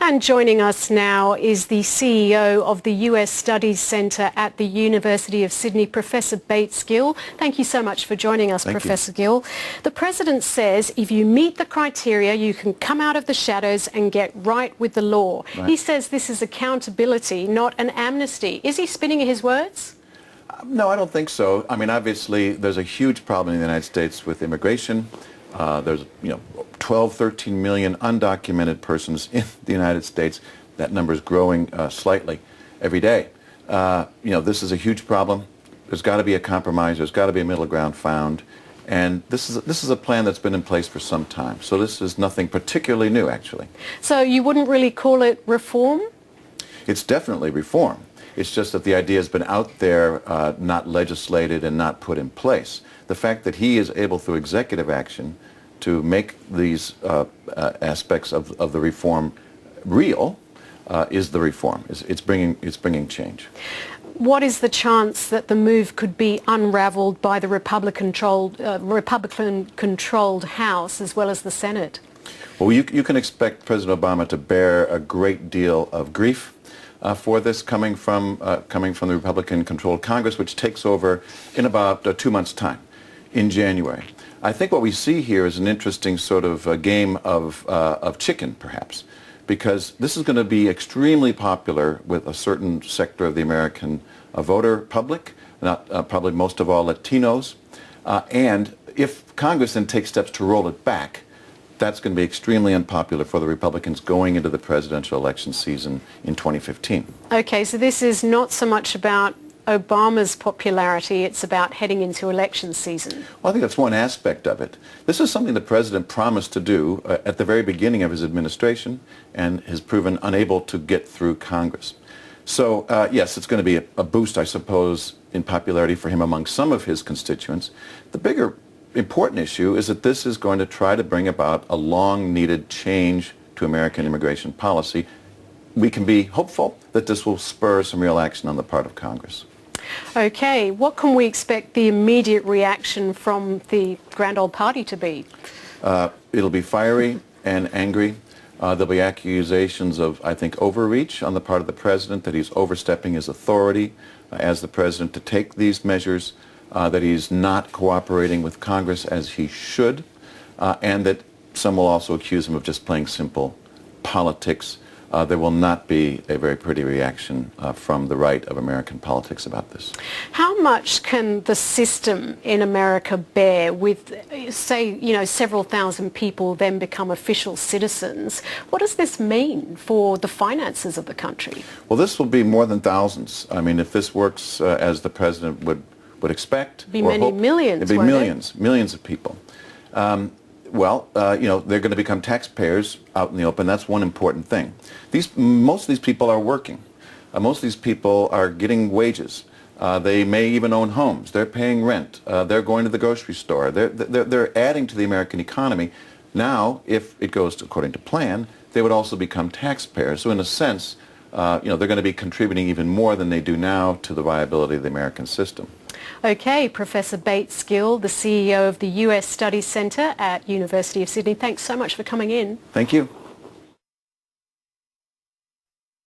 And joining us now is the CEO of the US Studies Centre at the University of Sydney, Professor Bates Gill. Thank you so much for joining us, Professor Gill. The President says if you meet the criteria, you can come out of the shadows and get right with the law. Right. He says this is accountability, not an amnesty. Is he spinning his words? No, I don't think so. I mean, obviously, there's a huge problem in the United States with immigration. There's, 12, 13 million undocumented persons in the United States. That number is growing slightly every day. This is a huge problem. There's got to be a compromise. There's got to be a middle ground found. And this is a plan that's been in place for some time. So this is nothing particularly new, actually. So you wouldn't really call it reform? It's definitely reform. It's just that the idea has been out there, not legislated and not put in place. The fact that he is able, through executive action, to make these aspects of the reform real is the reform. It's bringing change. What is the chance that the move could be unravelled by the Republican-controlled House as well as the Senate? Well, you can expect President Obama to bear a great deal of grief for this coming from the Republican-controlled Congress, which takes over in about 2 months' time, in January. I think what we see here is an interesting sort of game of chicken, perhaps, because this is going to be extremely popular with a certain sector of the American voter public, probably most of all Latinos, and if Congress then takes steps to roll it back, that's going to be extremely unpopular for the Republicans going into the presidential election season in 2015. Okay, so this is not so much about Obama's popularity, it's about heading into election season. Well, I think that's one aspect of it. This is something the President promised to do at the very beginning of his administration and has proven unable to get through Congress. So, yes, it's going to be a boost, I suppose, in popularity for him among some of his constituents. The bigger important issue is that this is going to try to bring about a long-needed change to American immigration policy. We can be hopeful that this will spur some real action on the part of Congress. Okay, what can we expect the immediate reaction from the grand old party to be? It'll be fiery and angry. There'll be accusations of, I think, overreach on the part of the President, that he's overstepping his authority as the President to take these measures, that he's not cooperating with Congress as he should, and that some will also accuse him of just playing simple politics. There will not be a very pretty reaction from the right of American politics about this. How much can the system in America bear with, say, several thousand people then become official citizens? What does this mean for the finances of the country? Well, this will be more than thousands. I mean, if this works as the President would expect, be many millions. It'd be millions of people. They're going to become taxpayers out in the open. That's one important thing. Most of these people are working. Most of these people are getting wages. They may even own homes. They're paying rent. They're going to the grocery store. They're adding to the American economy. Now, if it goes according to plan, they would also become taxpayers. So in a sense, they're going to be contributing even more than they do now to the viability of the American system. Okay, Professor Bates Gill, the CEO of the US Studies Centre at University of Sydney. Thanks so much for coming in. Thank you.